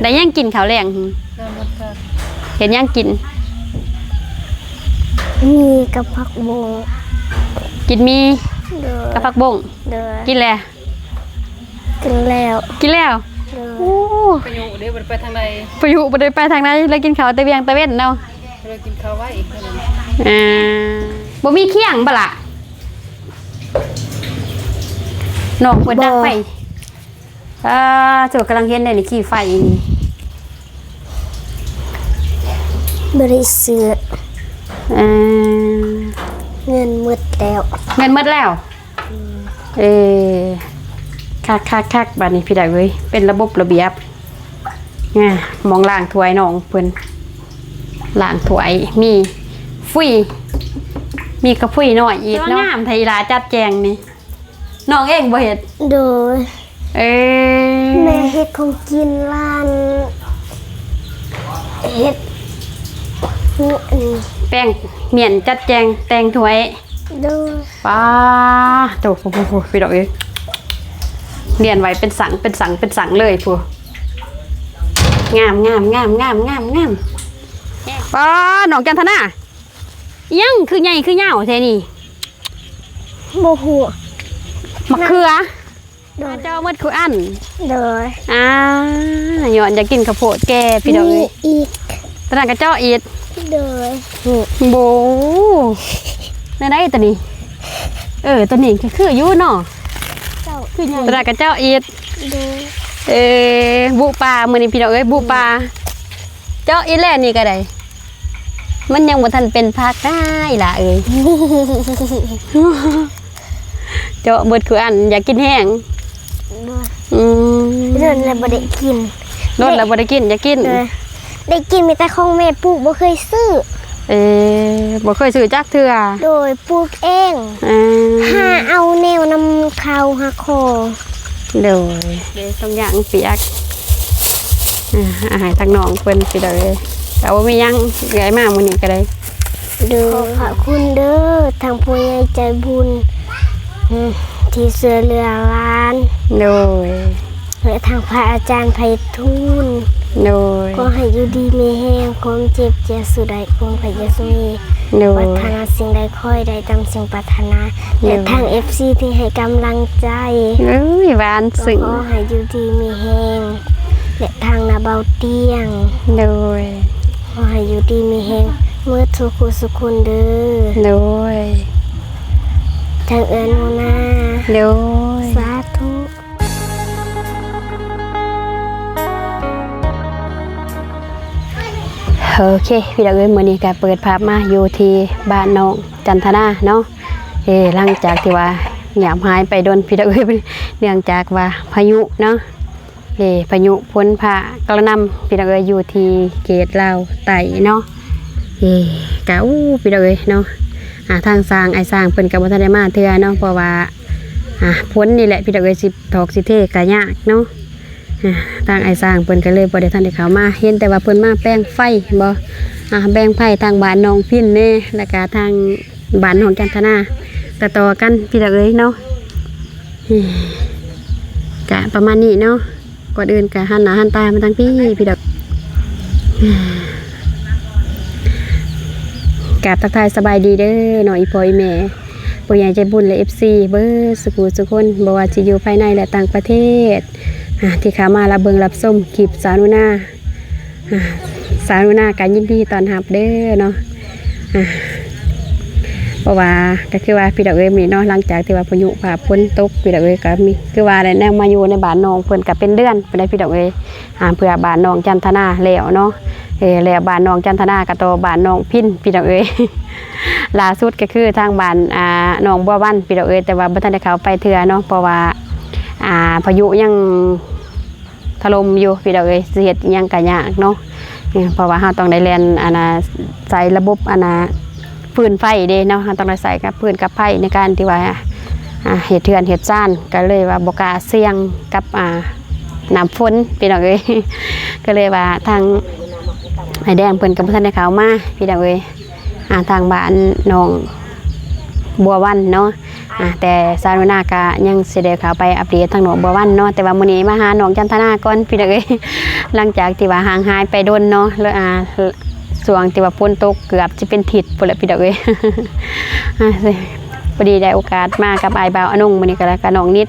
ได้ยังกินข้าวแรงเห็นยังกินมีกับผักบงกินมีกับผักบงกินแล้วกินแล้วโอ้ไปอยู่เดี๋ยวไปทางใดไปอยู่บ่ได้ไปทางไหนเลยกินข้าวแต่เวียงตะเว้นเนาะเรากินข้าวไว้อีกคนบ่มีเคียงบ่ล่ะน้องเปิดดักไฟโจกำลังเห็นได้นี่ขี้ไฟนี่บริสุทธิ์เงินหมดแล้วคักบัดนี้พี่ได้เว้ยเป็นระบบระเบียบมองล่างถ้วยน้องเพิ่นล่างถ้วยมีฟุยมีกระฟุยน้อยอีกเนาะงามไทยลาจัดแจงนี่น้องเองบ่เฮ็ดโดยแม่เฮ็ดของกินร้านเฮ็ดแป้งเมียนจัดแจงแต่งถ้วยโดยป้าโตพี่ดอกเอ้ยเรียนไว้เป็นสังเลยพูงามป้าหนองจันทนายังคือใหญ่คือเหย้าแท้นี่โมหัวมะเขือเจ้าเมื่อคืออันเลยหย่อนอยากกินข้าวโพดแก่พี่ดอกเอ้ยอีกตอนนั้นก็เจ้าอีดเลยโบได้ตัวนี้ตัวนี้คืออยู่เนาะคือใหญ่ตอนนั้นก็เจ้าอีดบุปลามื้อนี้พี่น้องเอ้ยบุปลาเจ้าอีแล่นี่ก็ได้มันยังบ่ทันเป็นผักได้ล่ะเอ้ยเจ้าเบิดคืออันอยากกินแห้งโดนแล้วบ่ได้กินโดนแล้วบ่ได้กินอยากกินได้กินมีแต่ของแม่ปลูกบ่เคยซื้อบ่เคยซื้อจักเทื่อโดยปลูกเองหาเอาแนวนำข้าวหาคอเด้ต้องย่างเปียกอาหารทางน้องเพิ่นสิเด้อแต่ว่ามียังใหญ่มากมื้อนี้ก็ได้ขอบคุณเด้อทางผู้ใหญ่ใจบุญที่เสือเรือล้านและทางพระอาจารย์ไพฑูรย์ก็ให้อยู่ดีมีแห้งความเจ็บจะสุดใดความพยาสุมีปรารถนาสิ่งใดค่อยใดตามสิ่งปรารถนาและทาง FC ที่ให้กำลังใจหวานซึ้งก็ให้อยู่ดีมีแห้งและทางนาเบาเตียงก็ให้อยู่ดีมีแห้งเมื่อทุกข์สุขเด้อทางโนนาสาธุโอเคพี่ดาวเอ้ยมื้อนี้ก็เปิดภาพมาอยู่ที่บ้านน้องจันทนาเนาะหลังจากที่ว่าหยามหายไปโดนพี่ดาวเอ้ยเนื่องจากว่าพายุเนาะพายุพ้นผ่ากระนำพี่ดาวเอ้ยอยู่ที่เขตลาวใต้เนาะกะพี่ดาวเอ้ยเนาะทางสร้างไอ้สร้างเพิ่นก็บ่ทันได้มาเทื่อเนาะเพราะว่าพ้นนี่แหละพี่ดาวเอ้ยสิถอกสิเทก็ยากเนาะทางไอ้สร้างเพิ่นก็เลยบ่ได้ทันได้เข้ามาเห็นแต่ว่าเพิ่นมาแป้งไฟบ่แบ่งไฟทางบ้านน้องพินแน่แล้วก็ทางบ้านน้องจันทนาต่อกันพี่ดาวเอ้ยเนาะกะประมาณนี้เนาะก่อนอื่นกะหันหน้าหันตามาทางพี่ดาวกะทักทายสบายดีเด้อน้องอีพ่ออีแม่ผู้ใหญ่ใจบุญและ FC เบิดสุขคนบ่ว่าสิอยู่ภายในและต่างประเทศที่เข้ามารับเบิ่งรับชมคลิปสาวนุนาการยินดีตอนรับเด้อเนาะเพราะว่าก็คือว่าพี่ดาวเอ้ยมีเนาะหลังจากที่ว่าพายุผ่าฝนตกพี่ดาวเอ้ยก็มีคือว่าได้แนวมาอยู่ในบ้านน้องเพิ่นก็เป็นเดือนไปได้พี่ดาวเอ้ยเพื่อบ้านน้องจันทนาแล้วเนาะแล้วบ้านน้องจันทนาก็ต่อบ้านน้องพินพี่ดาวเอ้ยล่าสุดก็คือทางบ้านน้องบัววันพี่ดาวเอ้ยแต่ว่าบ่ทันได้เข้าไปเทื่อเนาะเพราะว่าพายุยังถล่มอยู่พี่ดาวเอ้ยสิเฮ็ดยังก็ยากเนาะเพราะว่าเราต้องได้แล่นใส่ระบบฟืนไฟเด้เนาะเราต้องได้ใส่กับฟืนกับไฟในการที่ว่าเฮ็ดเทือนเฮ็ดซ่านก็เลยว่าบ่กล้าเสี่ยงกับน้ำฝนพี่ดาวเอ้ยก็เลยว่าทางไอ้แดงเพิ่นก็บ่ทันได้เข้ามาพี่ดาวเอ้ยทางบ้านน้องบัววันเนาะแต่สาวนาก็ยังสิได้เข้าไปอัปเดตทางหนองบัววันเนาะแต่ว่ามื้อนี้มาหาน้องจันทนาก่อนพี่ดาวเอ้ย หลังจากที่ว่าห่างหายไปโดนเนาะแล้วช่วงที่ว่าฝนตกเกือบจะเป็นทิศพุ่นแหละพี่ดอกเอ้ย พอดีได้โอกาสมากับอ้ายบ่าวอนงมื้อนี้ก็แล้วกับน้องนิด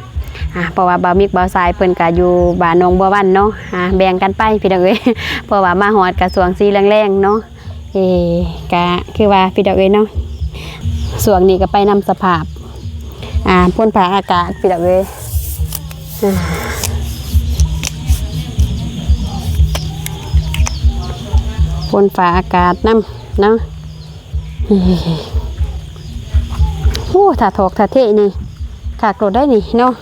เพราะว่าบ่าวมิกบ่าวสายเพิ่นก็อยู่บ้านหนองบัววันเนาะแบ่งกันไปพี่ดอกเอ้ย เพราะว่ามาฮอดก็ช่วงสีแรงๆเนาะก็คือว่าพี่ดอกเอ้ยเนาะช่วงนี้ก็ไปนำสภาพพ้นผ่าอากาศพี่ดอกเอ้ยพ้นผ่าอากาศนำเนาะโอ้ถ้าถกถ้าเทนี่ขากรถได้นี่เนาะ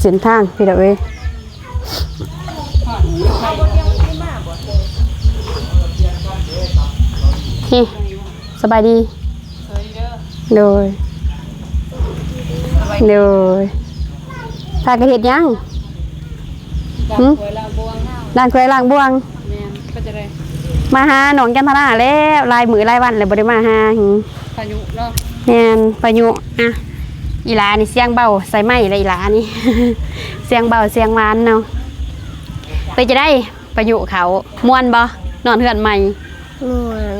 เส้นทางพี่ดอกเอ้ยนี่สบายดีโดยถ้ากระเห็ดยังล้างถ้วยล้างบวงแม่นก็จะได้ มาหาหนองจันทนาแล้วลายมือลายวันเลยบ่ได้มาหาพายุเนาะ แม่นพายุอีหลานี่เสียงเบาใส่ไม้เลยอีหลานี่ เสียงเบาเสียงหวานเนาะไปจะได้พายุเขาม่วนบ่นอนเฮือนใหม่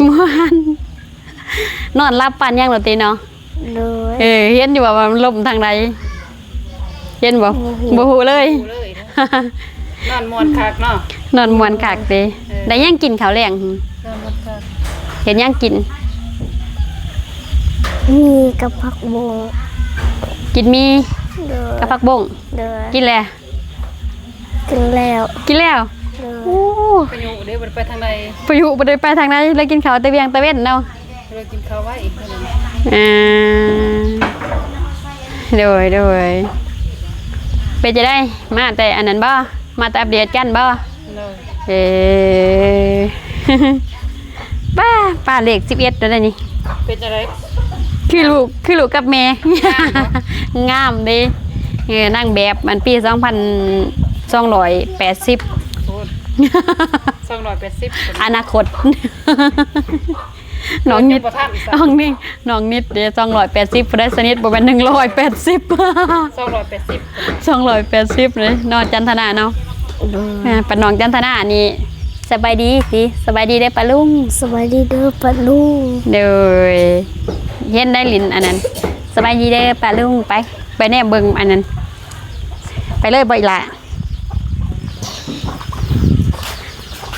ม่วนนอนรับปันยังหรอตีเนาะเห็นอยู่ว่ามันลมทางใดเห็นบ่บ่ฮู้เลย นอนมวนคักเนาะนอนมวนคักเด้ได้ยังกินข้าวแรงเห็นยังกินมีกับผักบงกินมีกับผักบงกินแล้วโอ้พายุเด้บ่ไปทางใดพายุบ่ได้ไปทางใดแล้วกินข้าวแต่เวียงตะเว้นเนาะเรากินข้าวไว้อีกเท่านั้นโดยเป็นจะได้มาแต่อันนั้นบ่มาแต่อัปเดตกันบ่ป้าเลข11แล้วนี่เป็นจะได้คือลูกกับแม่งามดินั่งแบบมันปี2280 280อนาคตน้องนิดเดี๋ยว280ได้สนิทบ่เป็น180 280เลยนอนจันทนาเนาะปะน้องจันทนานี่สบายดีสิสบายดีได้ปะลุงสบายดีเด้อปะลุงเด้อเห็นได้ลิ้นอันนั้นสบายดีเด้อปะลุงไปแน่เบิ่งอันนั้นไปเลยบ่อีหล่ะ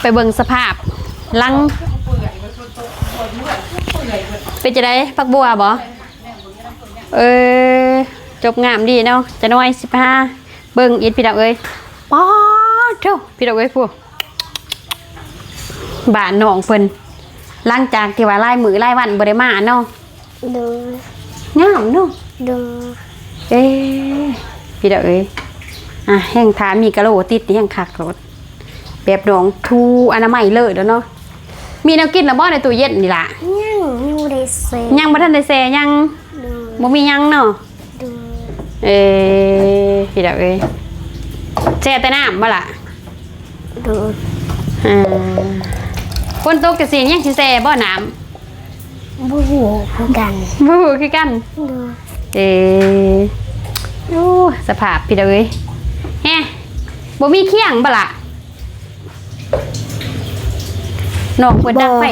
ไปเบิ่งสภาพลังเป็นจะได้พักบัวบ่จบงามดีเนาะจะน้อย15เบิ่งอีดพี่ดอกเอ้ยป๊อดโธ่พี่ดอกเอ้ยพวกบ้านน้องเพิ่นหลังจากที่ว่าลายมือลายวันบ่ได้มาเนาะงามเนาะพี่ดอกเอ้ยแห้งถามีกะโหลติดนี่แห้งคักรถแบบน้องทูอนามัยเลยแล้วเนาะมีแนวกินแล้วบ่ในตู้เย็นนี่ล่ะยังบ่ได้แซ่ยังบ่ทันได้แซ่ยังบ่มียังเนาะพี่ดอกเอ้ยแช่แต่น้ำบ่ล่ะคนตกกระสียังสิแซ่บ่น้ำบ่ฮู้คือกันโอ้สภาพพี่ดอกเอ้ยบ่มีเคียงบ่ล่ะน้องเปิดดังไฟ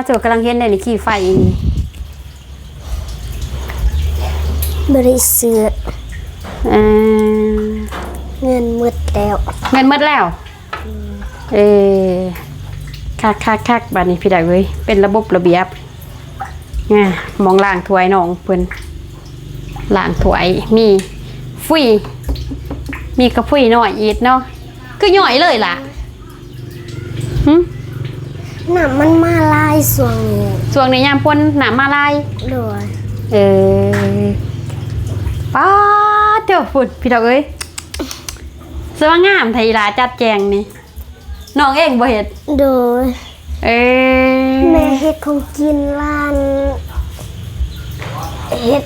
โจกำลังเห็นในนี่ขี้ไฟบริสุทธิ์เงินหมดแล้วคักบ้านนี้พี่ดอกเอ้ยเป็นระบบระเบียบมองล่างถวยน้องเพิ่นล่างถวยมีฟุยมีกระฟุยหน่อยอีดเนาะคือย่อยเลยล่ะน้ำมันมาลายช่วงนี้ยามพ้นน้ำมาลายป้าเดี๋ยวฝุ่นพี่ดอกเอ้ยสว่างงามไทยลาจัดแจงนี่น้องเองบ่เฮ็ดแม่เฮ็ดของกินร้านเฮ็ด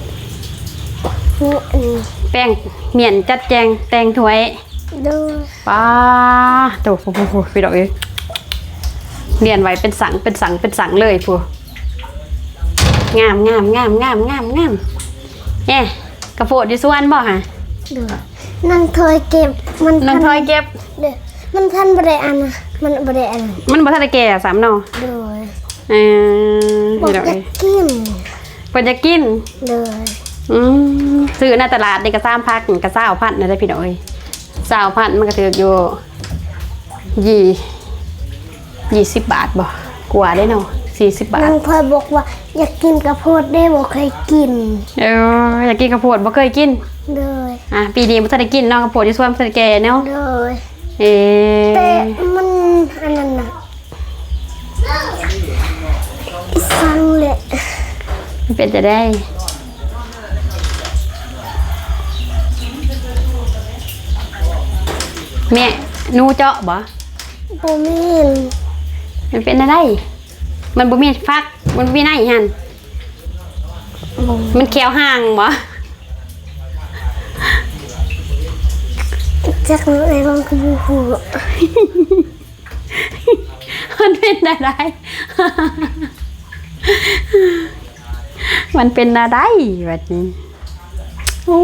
แป้งเมียนจัดแจงแตงถ้วยป้าโตพี่ดอกเอ้ยเรียนไว้เป็นสังเลยพูงามกระโปดอยู่ส่วนบ่ฮะ นั่งถอยเก็บมัน น้องทอยเก็บ เด้อมันทันบ่ได้อันนะมันบ่ได้อัน มันบ่ทันได้แก่สามหน่อ โดย พี่ บ ด อ อก ก จะ เอ้ย กิน เพิ่นจะกิน โดย ซื้อในตลาดนี่ก็3,000ก็20,000นะได้พี่ดอกเอ้ย20,000มันก็ถูกอยู่20 บาทบ่กว่าได้เนาะ40 บาท นางพลอยบอกว่าอยากกินกระโพดได้บ่เคยกิน อยากกินข้าวโพดบ่เคยกิน โดย ปีนี้บ่ทันได้กินเนาะข้าวโพดอยู่สวนเพิ่นแก่เนาะ โดย เอ แต่มันอันนั้นน่ะฟังเลย มันเป็นจะได้แม่หนูเจาะบ่ บ่แม่น มันเป็นอะไรมันบ่มีฟักมันบ่มีไหนหั่น บ่ มันแขวห่างบ่ จักไหนลองคือฮู้ มันเป็นอะไร มันเป็นอะไรแบบนี้โอ้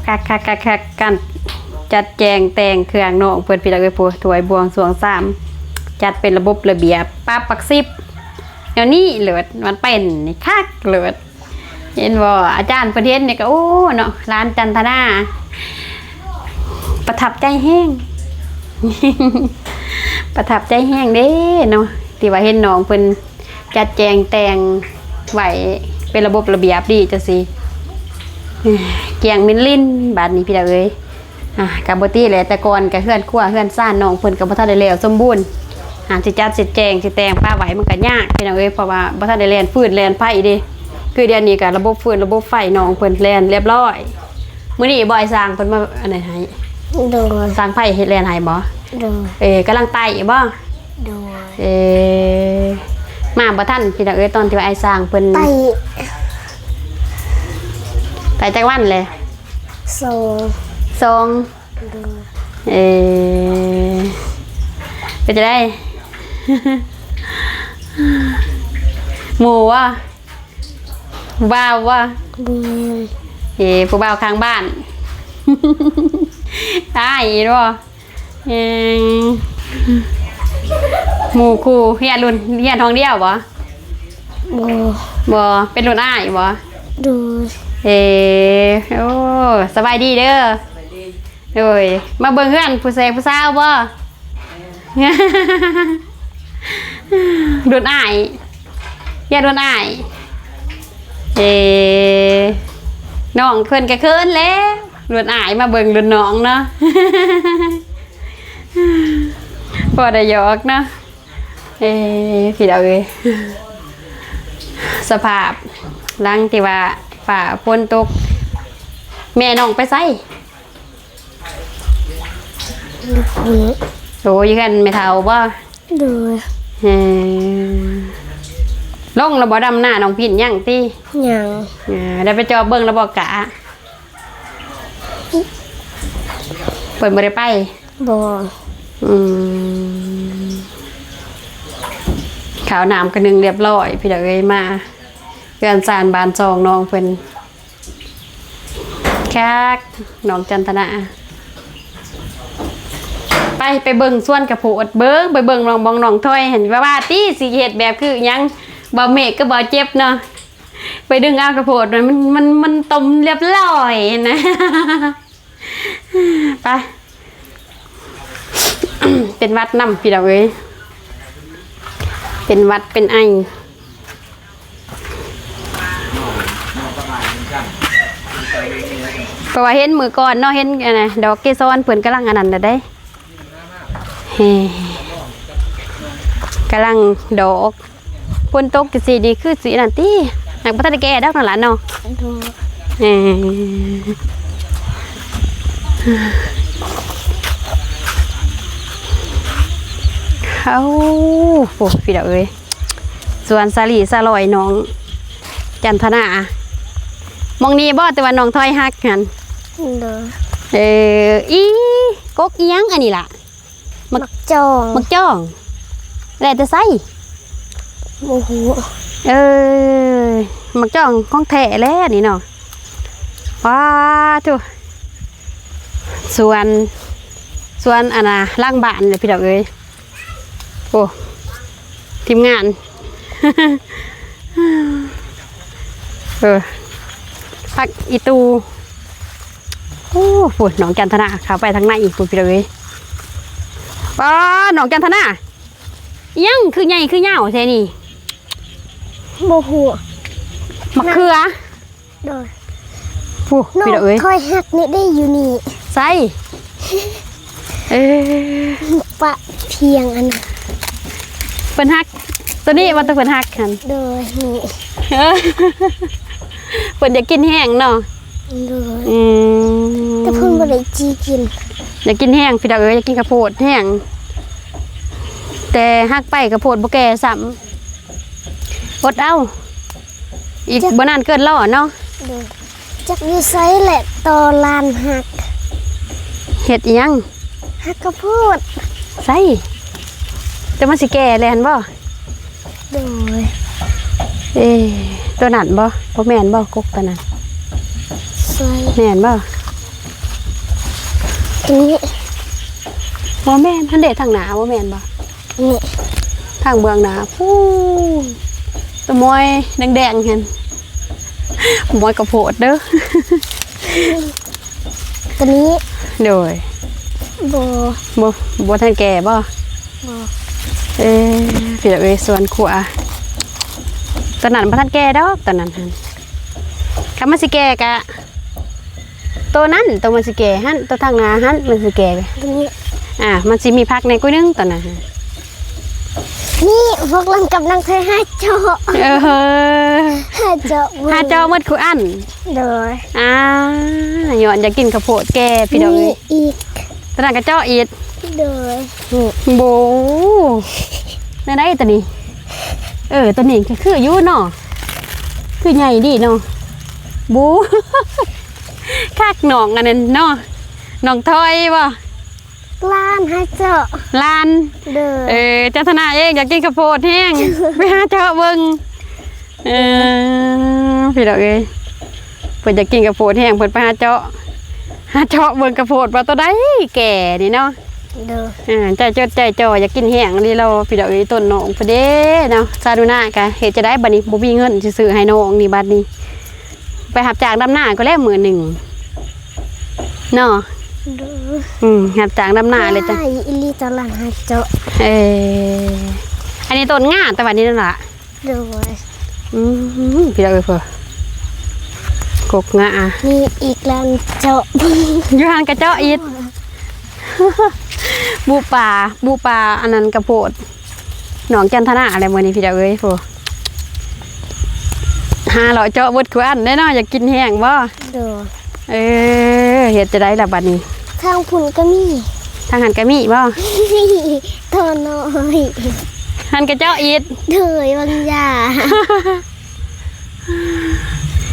คักกันจัดแจงแต่งเครื่องน้องเพิ่นพี่ละเอ้ยผู้ถวยบวงสรวง3จัดเป็นระบบระเบียบปั๊บปักซิบเดี๋ยวนี้เลิศมันเป็นนี่คักเลิศเห็นบ่อาจารย์ประเทศนี่ก็โอ้เนาะร้านจันทนาประทับใจแห้ง ประทับใจแห้งเด้เนาะที่ว่าเห็นน้องเพิ่นจัดแจงแต่งไว้เป็นระบบระเบียบดีจังซี่เกียงมินลินบาดนี้พี่ดาวเอ้ยกับบ่ตี้แหละแต่ก่อนก็เฮือนครัวเฮือนซ่านน้องเพิ่นก็บ่ทันได้แล้วสมบูรณ์สิจัดสิแจงสิแต่งป้าไหวมันก็ยากพี่น้องเอ้ยเพราะว่าบ่ทันได้แล่นฟืนแล่นไฟเด้คือเดี๋ยวนี้ก็ระบบฟืนระบบไฟน้องเพิ่นแล่นเรียบร้อยมื้อนี้บ่อยสร้างเพิ่นมาอันไหนให้ โดย สร้างไฟเฮ็ดแล่นให้บ่ โดย กำลังไต่บ่ โดย มาบ่ทันพี่น้องเอ้ยตอนที่ว่าไอ้สร้างเพิ่น ไป ไต่จักวันเลย ส่ง สอง โดย เป็นจะได้ หมู่ว่ะบ่าวว่ะ บ่แม่น ผู้บ่าวข้างบ้าน อ้ายบ่หมู่คู่เฮียนรุ่นเฮียนทองเดียวบ่ บ่ บ่เป็นรุ่นอ้ายบ่ โดย โอ้สบายดีเด้อโดยมาเบิ่งเฮือนผู้แสผู้สาวบ่ รุ่นอ้ายเฮียนรุ่นอ้ายน้องเพิ่นก็เคินแล้วรุ่นอ้ายมาเบิ่งรุ่นน้องเนาะ พอได้หยอกเนาะพี่ดาวเอ้ยสภาพหลังที่ว่าฝ่าฝนตกแม่น้องไปไส ลูกคุณ โอ้ยกันไม่เท่าบ่ โดย ลงระบ่ดำหน้าน้องพินยังติ หยัง ได้ไปจอเบิ่งระบ่กะเปิดบ่ได้ไป บ่ ข้าวน้ำกระนึงเรียบร้อยพี่ดอกเอ้ยมาเพื่อนสานบานซองน้องเพิ่นคักน้องจันทนาไปเบิ่งส่วนกระโพดเบิ่งไปเบิ่งน้องบองน้องถ้อยเห็นว่าติสิเฮ็ดแบบคือหยังบ่เมฆก็บ่เจ็บเนาะไปดึงเอากระโพดมันต้มเรียบร้อยนะ ไป เป็นวัดนำพี่ดอกเอ้ยเป็นวัดเป็นไอเพราะว่าเห็นมือก่อนเนาะเห็นอันน่ะดอกเกสรเพิ่นกำลังอันนั้นน่ะได้กำลังดอกฝนตกสิดีคือสินั่นติหากบ่ทันได้แก่ดอกนั่นล่ะเนาะ โดย เอาโอ้พี่ดอกเอ้ยส่วนสาลีสาลอยน้องจันทนามองนี้บ่แต่ว่าน้องถอยฮักกัน โดย อีกกอีหยังอันนี้ล่ะ มักจอง มักจ้องแล้วแต่ไส บ่ฮู้ มักจ้องของแท้แล้วนี่เนาะว้าทุ ส่วนอันน่ะล่างบ้านเลยพี่ดอกเอ้ยโอ้ทีมงาน พักอีตูโอ้ฝุ่นหนองจันทนาเข้าไปทางในอีกฝุ่นพี่ดอกเอ้ยป้าหนองจันทนายังคือใหญ่คือเหย้าแท้นี่ โมหัว มะเขือ โดย ฟูพี่ดอกเอ้ย คอยหักนี่ได้อยู่นี่ ใส่ปะเพียงอันนั้น เพิ่นฮักตัวนี้ว่าตัวเพิ่นฮักกัน โดยนี่ เพิ่นอยากกินแห้งเนาะ โดยแต่เพิ่นบ่ได้จีกิน อยากกินแห้งพี่ดอกเอ้ยอยากกินข้าวโพดแห้งแต่ฮักไปข้าวโพดบ่แก่ซ้ำอดเอาอีกบ่นานเกินแล้วเนาะ โดยจักอยู่ไสแหละตอลานหัก เฮ็ดอีหยัง หักกระโพด ใส่แต่มันสิแก่แล้วหั่นบ่ โดย ตัวนั้นบ่แม่นบ่กกตัวนั้น ใส่ แม่นบ่ ตรงนี้ บ่แม่นทันเดทางหน้าบ่แม่นบ่ นี่ ทางเบื้องหน้าฟูตัวมอยแดงๆหั่นมอยกระโพดเด้อ ตัวนี้ โดย บ่ บ่ทันแก่บ่ บ่ พี่ดอกเอ้ยส่วนขัวตอนนั้นบ่ทันแก่ดอกตอนนั้นหั่นคำมันสิแก่กะตัวนั้นตัวมันสิแก่หั่นตัวทางหน้าหั่นมันสิแก่ ตรงนี้ มันสิมีพักในกุ้ยนึงตอนนั้นหั่น นี่พวกเรากำลังเคยหาเจาะ หา เจาะ เจ้าหมดคืออัน โดย ย้อนอยากกินข้าวโพดแก่พี่ดอกเอ้ย อีก ตอนนั้นก็เจาะอีด โดย โบนั่นได้ตัวนี้ตัวนี้ก็คืออยู่เนาะคือใหญ่ดีเนาะบู คักหนองอันนั้นเนาะหนองทอยบ่ ล้านหาเจาะ ลาน โดย จันทนาเองอยากกินข้าวโพดแห้ง ไปหาเจาะเบิ่งพี่ดอกเอ้ยเพิ่นอยากกินข้าวโพดแห้งเพิ่นไปหาเจาะเบิ่งข้าวโพดว่าตัวใดแก่นี่เนาะ โดย ใจจดใจจ่ออยากกินแห้งนี่เราพี่ดอกเอ้ยต้นน้องพอเด้เนาะซาดูหน้ากะเฮ็ดจะได้บัดนี้บ่มีเงินสิซื้อให้น้องนี่บัดนี้ ไปหับจากดำหน้าก็แล้วมื้อหนึงเนาะ โดย หับจากดำหน้าเลยจ้ะ อีลีตะล้านหาเจาะ อันนี้ต้นง่าแต่วันนี้นั่นล่ะ โดย พี่ดอกเอ้ยเพิ่นกกง่า มีอีกล้านเจาะ อยู่ห่างกระเจาะอีด บูปลาอันนั้นกระโพดหนองจันทนาอะไรมื้อนี้พี่ดอกเอ้ยโหหาเลาะเจาะเบิดคืออันได้เนาะอยากกินแห้งบ่ โดย เฮ็ดจะได้ล่ะบัดนี้ ทางพุ่นก็มี ทางหันก็มีบ่ ตอนน้อย หันกระเจาะอีด โดยบางยา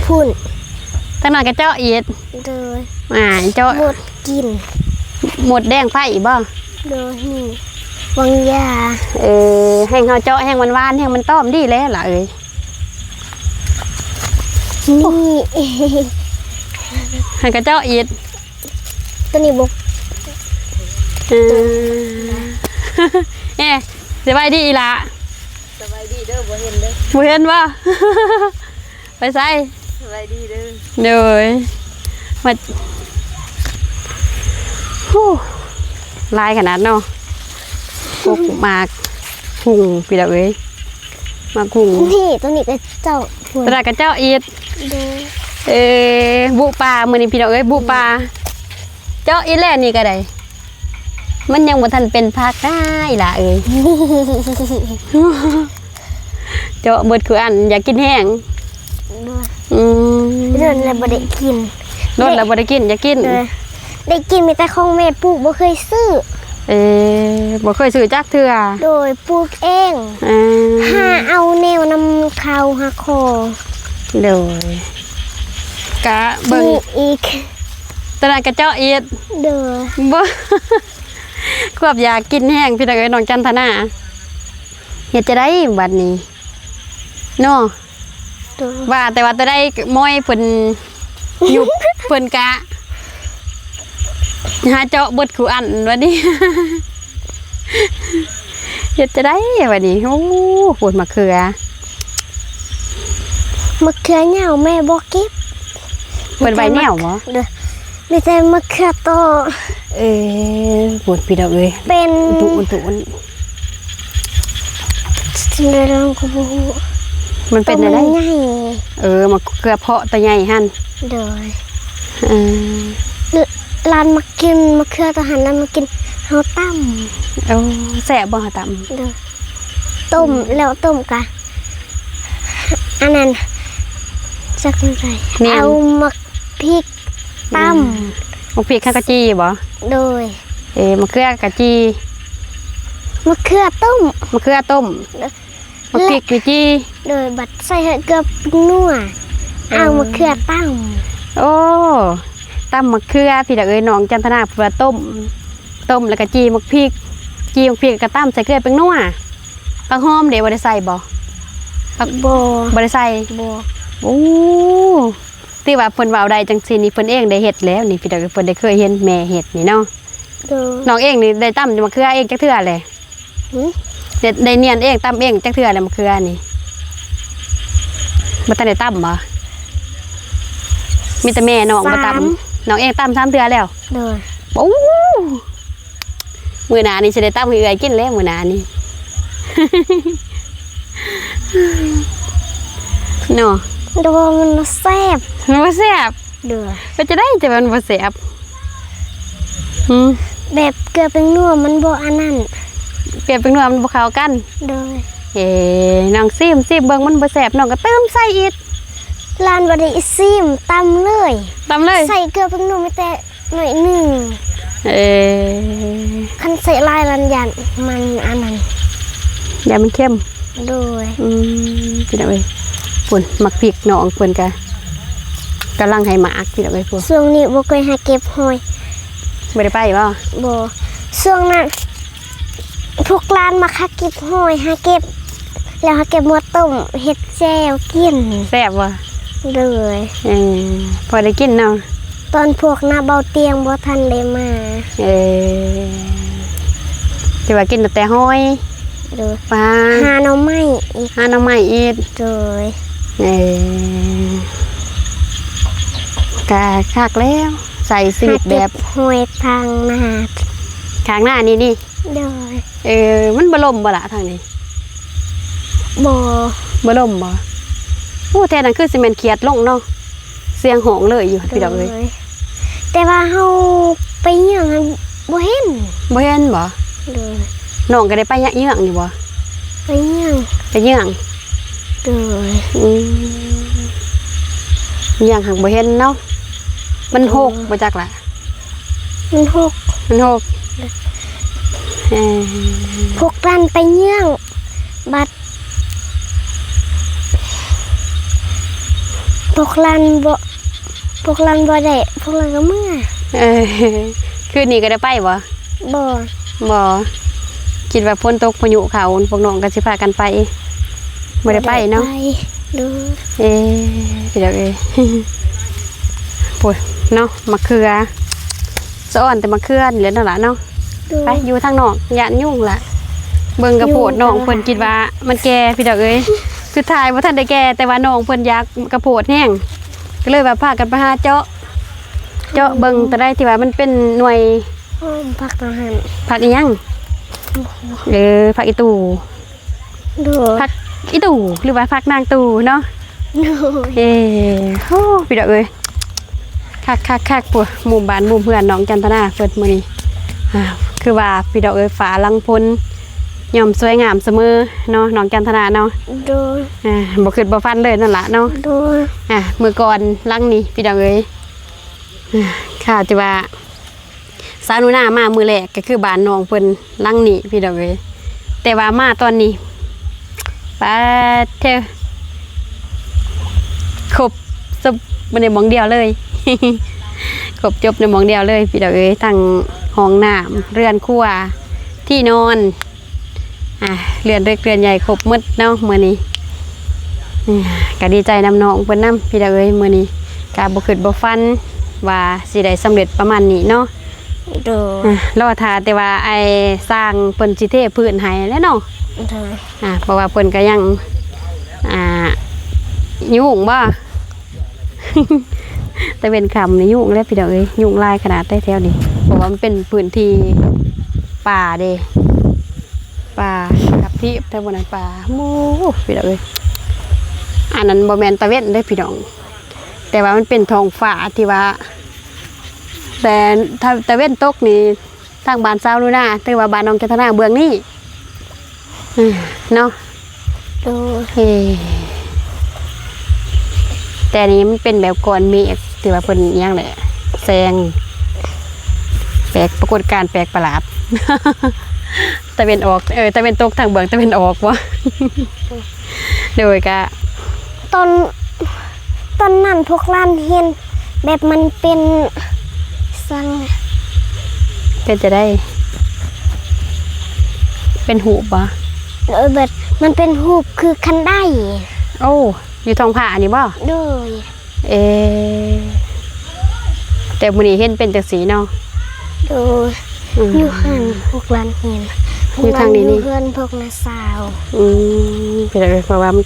พุ่น ทางนั้นกระเจาะอีด โดย เจาะ หมดกิน หมดแดงไฟบ่ โดยนี่บางยา แห้งเฮาเจาะแห้งหวานๆแห้งมันต้อมดีแล้วล่ะเอ้ย นี่ หันกระเจาะอีด ตัวนี้บก สบายดีอีหล่ะ สบายดีเด้อบ่เห็นเด้อ บ่เห็นบ่ ไปใส่ สบายดีเด้อ เด้อมาฮู้ลายขนาดเนาะพวกหมากหุ่งพี่ดอกเอ้ยหมากหุ่ง นี่ตัวนี้ก็เจ้าพุ่น ตลาดกระเจ้าอีด โดย บุปลามื้อนี้พี่ดอกเอ้ยบุปลาเจ้าอีแลนนี่ก็ได้มันยังบ่ทันเป็นพักได้ล่ะเอ้ย เจ้าเบิดคืออันอยากกินแห้ง โดยแล้วบ่ได้กิน รสแล้วบ่ได้กินอยากกิน โดยได้กินมีแต่ของแม่ปลูกบ่เคยซื้อ บ่เคยซื้อจักเทื่อ โดยปลูกเอง หาเอาแนวนำเขาหาคอ โดยกะเบิ่ง นี่อีก ตลาดกระเจ้าอีด โดย บ่ ควบอยากกินแห้งพี่น้องเอ้ยน้องจันทนาเฮ็ดจะได้บัดนี้เนาะ โดย ว่าแต่ว่าจะได้ม้อยเพิ่นยุบ เพิ่นกะ หาเจาะเบิดขู่อันวันนี้ เฮ็ดจะได้วันนี้โอ้ปวดมะเขือ มะเขือเหนียวแม่บ่เก็บ เปิดใบแนวบ่ เด้อมีแต่มะเขือโต ปวดพี่ดอกเลย เป็น ตุน เรื่องกูบ่ฮู้ มันเป็นอะไร ตัวใหญ่ มะเขือเพาะตัวใหญ่หั่น โดย เออ ร้านมากินมะเขือทหารร้านมากินเฮาตั้ม เอาแซ่บบ่หาตำ เด้อต้มแล้วต้มกะอันนั้นจักจังไดเอามะพริกตั้ม มะพริกข้าวกะจีบ่ โดย มะเขือกะจี มะเขือต้ม มะเขือต้มมะพริกกะจี โดยบัดใส่เกลือนัวเอามะเขือตั้ม โอ้ตำมะเขือพี่ดอกเอ้ยน้องจันทนาเพื่อต้มแล้วก็จีมะพริกกระตั้มใส่เกลือเป็นนัวผักหอมเดี๋ยวบ่ได้ใส่บ่ บ่ บ่ได้ใส่ บ่ โอ้ที่ว่าเพิ่นว่าเอาได้จังซี่นี่เพิ่นเองได้เฮ็ดแล้วนี่พี่ดอกเอ้ยเพิ่นได้เคยเห็นแม่เฮ็ดนี่เนาะ โดย น้องเองนี่ได้ตำมะเขือเองจักเทื่อเลย หึ ได้เนียนเองตำเองจักเทื่อเลยมะเขือนี่บ่ทันได้ตำบ่มีแต่แม่น้องบ่ตำน้องเองตำ3เทื่อแล้ว โดย โอ้มือหนานี่จะได้ตั้งมือไอ้กินแล้วมือหนานี่ เนาะ โดยมันแซ่บ มันบ่แซ่บ โดย ก็จะได้จะมันบ่แซ่บ แบบเกลือเป็นนัวมันบ่อันนั้น เปลี่ยนเป็นนัวมันบ่เข้ากัน โดย น้องซิมเบิ่งมันบ่แซ่บน้องก็เติมใส่อีก ร้านบ่ได้ซิมตำเลย ตำเลย ใส่เกลือเป็นนัวไม่แต่หน่อยหนึง คันใส่ลายลันยันมันอันนั้น อย่ามันเข้ม โดย พี่น้องเอ้ยปุ่นมักพริกน้องเพิ่นก็กำลังให้หมากพี่น้องเอ้ยพวก ช่วงนี้บ่เคยหาเก็บหอย บ่ได้ไปบ่ บ่ช่วงนั้นพวกร้านมาคักเก็บหอยหาเก็บ แล้วหาเก็บมาต้มเฮ็ดแจ่วกิน แซ่บบ่ เลย พอได้กินเนาะ ตอนพวกหน้าเบาเตียงบ่ทันได้มา ที่ว่ากินแต่ห้อย เลย ปลา หาหน่อไม้อีก หาหน่อไม้อีก เลย กะคักแล้วใส่ชีวิตแบบ หาเก็หอยทางนา ข้างหน้านี่ เลย มันบ่ล่มบ่ล่ะทางนี้ บ่ บ่ล่มบ่โอ้แท้นั้นคือสิแม่นเขียดลงเนาะเสียงหองเลยอยู่พี่ดอกเลย แต่ว่าเฮาไปเยี่ยงหั้นบ่เห็น บ่เห็นบ่ เลย น้องก็ได้ไปยะเยื่องอยู่บ่ ไปเยี่ยง ไปเยื่อง เลย เยื่องหักบ่เห็นเนาะมันหกบ่จักล่ะ มันหก มันหก พวกรันไปเยี่ยงบัดพวกรันบ่ได้พวกรันก็เมื่อ คืนนี้ก็ได้ไปบ่ บ่ บ่คิดว่าฝนตกพายุเขาพวกน้องก็สิพากันไปบ่ได้ไปเนาะ ไปดู พี่ดอกปวดเนาะมะเขือสะอ่อนแต่มะเขือนี่แหละนั่นล่ะเนาะ ดู ไปอยู่ทางนอกย่านยุ่งล่ะเบิ่งกระโพดน้องเพิ่นคิดว่ามันแก่พี่ดอกสุดท้ายบ่ทันได้แก่แต่ว่าน้องเพิ่นอยากกระโพดแห้งก็เลยว่าพากันไปหาเจาะเบิ่งแต่ได้ที่ว่ามันเป็นหน่วย หอมผักทหาร ผักอีหยังผักอีตู่ ดู ผักอีตู่หรือว่าผักนางตู่เนาะ ดู โอ้พี่ดอกคักปวดหมู่บ้านหมู่เพื่อนน้องจันทนาเปิดมื้อนี้คือว่าพี่ดอกฝาลังพ้นย่อมสวยงามเสมอเนาะน้องจันทนาเนาะ ดู บ่คิดบ่ฟันเลยนั่นล่ะเนาะ ดู มื้อก่อนลังนี้พี่ดอกค่ะที่ว่าสาวหนูนามามื้อแรกก็คือบ้านน้องเพิ่นลังนี้พี่ดอกแต่ว่ามาตอนนี้ปาเทครบจบในหมองเดียวเลย ครบจบในหมองเดียวเลยพี่ดอกทั้งห้องน้ำเรือนครัวที่นอนเรือนเล็กเรือนใหญ่ครบหมดเนาะมื้อนี้ก็ดีใจนำน้องเพิ่นนำพี่ดอกมื้อนี้ก็บ่คิดบ่ฝันว่าสิได้สำเร็จประมาณนี้เนาะ โดย รอทาแต่ว่าไอ้สร้างเพิ่นสิเทพื้นให้แล้วเนาะ โดย เพราะว่าเพิ่นก็ยังยุ่งบ่ แต่เป็นคำนี่ยุ่งแล้วพี่น้องเอ้ยยุ่งหลายขนาดได้แถวนี้เพราะว่ามันเป็นพื้นที่ป่าเด้ป่ากับที่แต่บนนั้นป่าหมูพี่น้องเอ้ยอันนั้นบ่แม่นตะเว้นได้พี่น้องแต่ว่ามันเป็นท้องฟ้าที่ว่าแต่ถ้าตะเว้นตกนี่ทางบ้านซาวลูน่าแต่ว่าบ้านน้องจันทนาเบื้องนี้เนาะ โดย เฮ้แต่อันนี้มันเป็นแบบก้อนเมฆที่ว่าเพิ่นอิหยังแหละแซงแปลกปรากฏการณ์แปลกประหลาด ตะเวนออกตะเวนตกทางเบื้องตะเวนออกวะ โดยก็ ตอนนั้นพวกร้านเห็นแบบมันเป็นสัง เป็นจะได้ เป็นหูปะ แบบมันเป็นรูปคือคันได้ โอ้อยู่ทองผ้านี่บ่ โดย เอแต่มื้อนี้เห็นเป็นจังสีเนาะ โดย อืม อยู่หันพวกร้านเห็น อยู่ทางนี้นี่ เพื่อนพวกนาสาว เป็นอะไรเพราะว่ามัน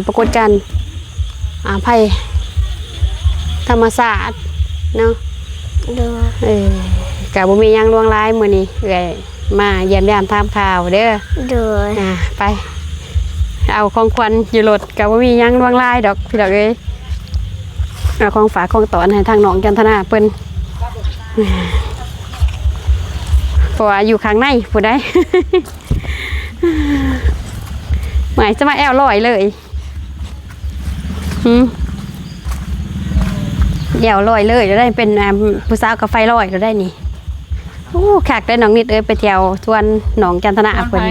ปรากฏการณ์ภัยธรรมศาสตร์เนาะ โดย กะบ่มีหยังล่วงร้ายมื้อนี้เอ้ยมาเยี่ยมยามถามข่าวเด้อ โดย ไปเอาของขวัญอยู่รถกะบ่มีหยังล่วงร้ายดอกพี่ดอกเอ้ยเอาของฝากของตอนให้ทางน้องจันทนาเพิ่นเพราะว่าอยู่ข้างในผู้ใด หมายจะมาแอวลอยเลยแอวลอยเลยแล้วได้เป็นผู้สาวกับไฟลอยแล้วได้นี่โอ้ขากได้น้องนิดไปเที่ยวชวนน้องจันทนาเพิ่น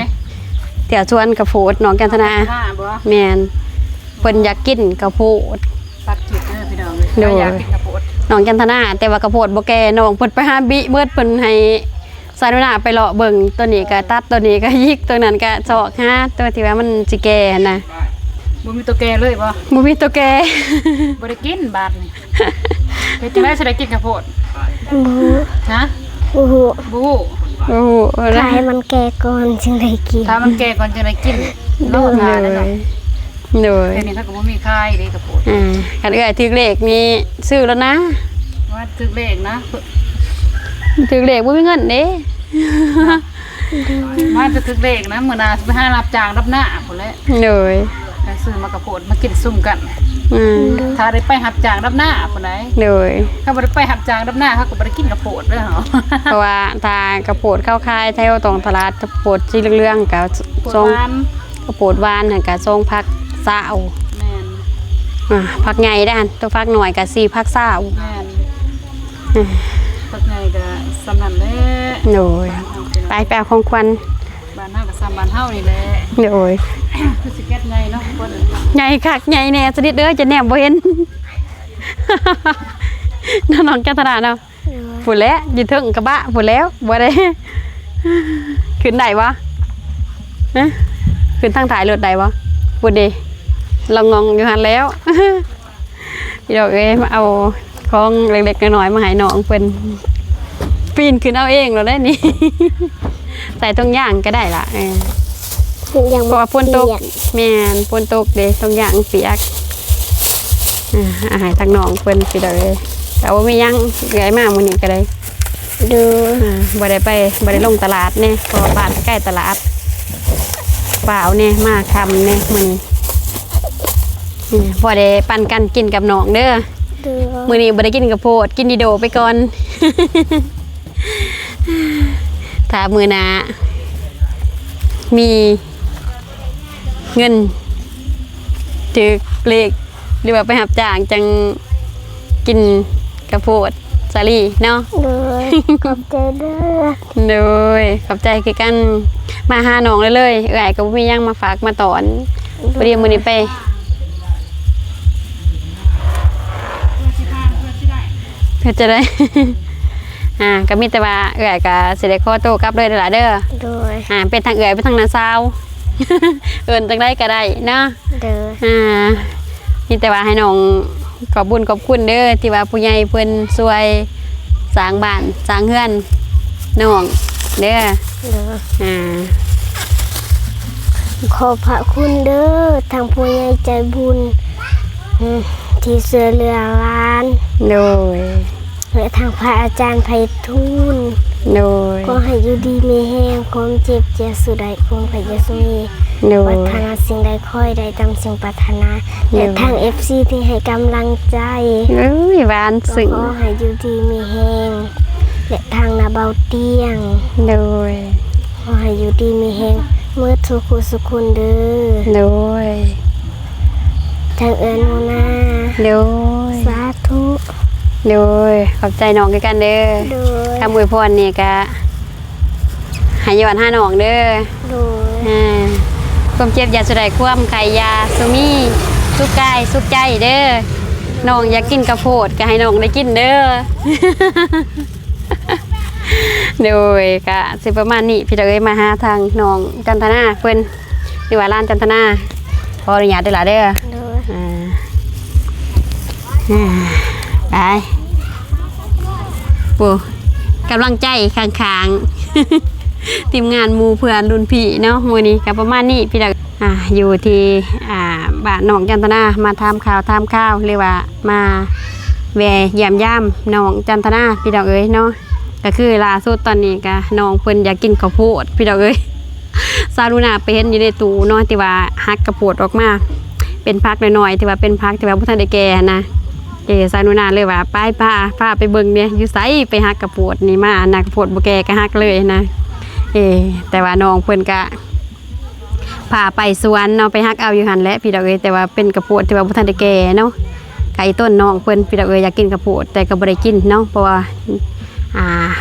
เที่ยวชวนกระโพดน้องจันทนาแม่นเพิ่นอยากกินกระโพด ตัดจิตเด้อพี่น้อง โดย อยากกินกระโปด น้องจันทนาแต่ว่ากระโพดบ่แก่น้องเพิ่นไปหาบิเบิดเพิ่นให้สายหน้าไปเลาะเบิ่งตัวนี้ก็ตัดตัวนี้ก็ยิกตัวนั้นก็เจาะหาตัวที่ว่ามันสิแก่นะ บ่มีตัวแกเลยบ่ บ่มีตัวแก่ บ่ได้กินบาดนี่เฮ็ดจังได๋สิได้กินกระโปด บู ฮะ บู บ่ฮู้ โอ้โห ขายมันแก่ก่อนจึงได้กิน ถ้ามันแก่ก่อนจะได้กินรอทานแล้วเนาะ โดย เดี๋ยวนี้เขาก็บ่มีขายเด้กระโปด คันเอื้อยถึกเลขนี่ซื้อแล้วนะ ว่าถึกเลขนะ ถึกเลขบ่มีเงินเด้ มาจะถึกเลขนะมื้อหน้าสิไปหารับจ้างรับหน้าพุ่นแหละ โดย ไปซื้อมากระโปดมากินซุ่มกัน อืม ถ้าได้ไปรับจ้างรับหน้าพุ่นใด โดย ถ้าบ่ได้ไปรับจ้างรับหน้าเขาก็บ่ได้กินกระโปดเด้อเหรอ เพราะว่าถ้ากระโปดเข้าค่ายแถวตรงตลาดกระโปดสีเหลืองๆก็ ปวด ทรง หวาน กระโปดหวานหั่นก็ทรงผักซาว แม่น ผักใหญ่ด้านตัวผักหน่อยก็4ผักซาว แม่นปักไงก็สำนันแหละ โดยไปแปลของควัน บ้านเฮาก็ซ้ำบ้านเฮานี่แหละ โดย คือสิเก็ตไงเนาะคน ใหญ่คักใหญ่แน่สนิทเด้อจะแนมบ่เห็น น้องจันทนาเนาะพูดแล้วอยู่ถึงกระบะพูดแล้วบ่ได้ ขึ้นได้บ่นะขึ้นทางถ่ายรถได้บ่พูดดิเรางงอยู่หันแล้ว พี่ดอกเอ้ยมาเอาของเล็กๆน้อยๆมาให้น้องเพิ่นปีนขึ้นเอาเองเราได้นี่ ใส่ตรงย่างก็ได้ล่ะยัง เพราะว่าฝนตก เปีย แม่นฝนตกเด้ตรงย่างเปียกอาหารทางน้องเพิ่นพี่ดอกเอ้ยแต่ว่าไม่ยังไงมามื้อนี้ก็ได้ ดู บ่ได้ลงตลาดเนี่ยเพราะว่าบ้านใกล้ตลาดเปล่าเนี่ยมาคำเนี่ยมื้อนี้บ่ได้ปั่นกันกินกับน้องเด้อ ดู มื้อนี้บ่ได้กินกับโพดกินดีโดไปก่อน ถ้ามื้อหน้ามีเงินถือเลขหรือว่าไปหับจ้างจังกินกระโพดสาลีเนาะ ดูขอบใจเด้อ โดยขอบใจคือกันมาหาน้องเลยเอ้ยก็บ่มีหยังมาฝากมาตอนพอดีมื้อนี้ไปเพื่อจะได้ ก็มีแต่ว่าเอ้ยก็สิได้ขอโตวกลับเลยล่ะเด้อ ดู เป็นทางเอ้ยไปทางนาซาว เอิ้นจังได๋ก็ได้เนาะ ดู มีแต่ว่าให้น้องขอบบุญขอบคุณเด้อที่ว่าผู้ใหญ่เพิ่นช่วย สร้างบ้านสร้างเฮือนน้องเด้อ โดย อ่า ขอบพระคุณเด้อทางผู้ใหญ่ใจบุญที่ช่วยเหลือหลาน โดย และทางพระอาจารย์ไพฑูรย์ โดย ก็ให้อยู่ดีมีแห้งความเจ็บจะสุดใดความพยาสุมี โด ป ย รารถนาสิ่งใดค่อยใดตามสิ่งปรารถนาและทาง FC ที่ให้กำลังใจ เอ้ยหวาน ก็ ซึ้ง ขอให้อยู่ดีมีแห้งและทางนาเบาเตียง โดย ขอให้อยู่ดีมีแห้งเมื่อทุกข์สุขคนเด้อ โดย ทางเอิญโมนา โดย สาธุ โดยขอบใจน้องกันเด้อ โดย คำอวยพรนี่ก็ให้ยอด5น้องเด้อ โดย ความเจ็บอย่าสุดใดความไข่ยาสุมีสุกกายสุกใจเด้อน้องอยากกินกระโพดก็ให้น้องได้กินเด้อ โดยก็สิประมาณนี้พี่เอ๋ยมาหาทางน้องจันทนาเพิ่นหรือว่าร้านจันทนาขออนุญาตเด้อล่ะเด้อ โดย ไปปูกำลังใจข้างๆ ทีมงานหมูเพื่อนรุ่นพี่เนาะมื้อนี้ก็ประมาณนี้พี่เอ๋ยอยู่ที่บ้านน้องจันทนามาทำข่าวเรียกว่ามาแวะเยี่ยมย่ามน้องจันทนาพี่ดอกเอ้ยเนาะก็คือล่าสุดตอนนี้ก็น้องเพิ่นอยากกินข้าวโพดพี่ดอกเอ้ย ซาลูนาไปเห็นอยู่ในตู้เนาะที่ว่าหักกระโพดออกมาเป็นพักน้อยๆที่ว่าเป็นพักที่ว่าบ่ทันได้แก่นะซาลูนาเลยว่าไปพาไปเบิ่งเนี่ยอยู่ไสไปหักกระโพดนี่มานักกระโพดบ่แก่ก็หักเลยนะแต่ว่าน้องเพิ่นก็พาไปสวนเนาะไปหักเอาอยู่หั่นแหละพี่ดอกเอ้ยแต่ว่าเป็นกระโพดที่ว่าบ่ทันได้แก่เนาะไก่ต้นน้องเพิ่นพี่ดอกเอ้ยอยากกินกระโพดแต่ก็บ่ได้กินเนาะเพราะว่า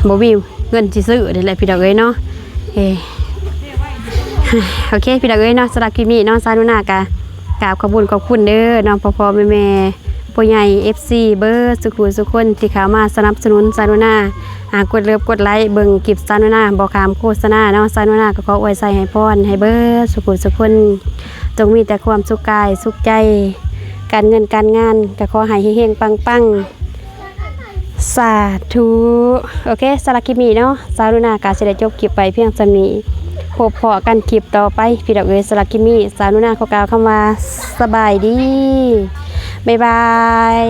บ่มีเงินสิซื้อนี่แหละพี่ดอกเอ้ยเนาะโอเคพี่ดอกเอ้ยเนาะสำหรับคลิปนี้เนาะซานุนากะกราบขอบคุณเด้อน้องพ่อแม่ผู้ใหญ่ FC เบอร์สุคนที่เข้ามาสนับสนุนซานุนากดเลิฟกดไลค์เบิ่งคลิปซานุนาบ่ขามโฆษณาเนาะซานุนาก็ขออวยใส่ให้พรให้เบอร์สุคนจงมีแต่ความสุขกายสุขใจการเงินการงานก็ขอให้เฮงๆปังๆสาธุโอเคสำหรับคลิปนี้เนาะซานุนากะสิได้จบคลิปไปเพียงส่ำนี้พบพอกันคลิปต่อไปพี่ดอกเอ้ยสำหรับคลิปนี้สานุนาขอกล่าวคำว่าสบายดีบ๊ายบาย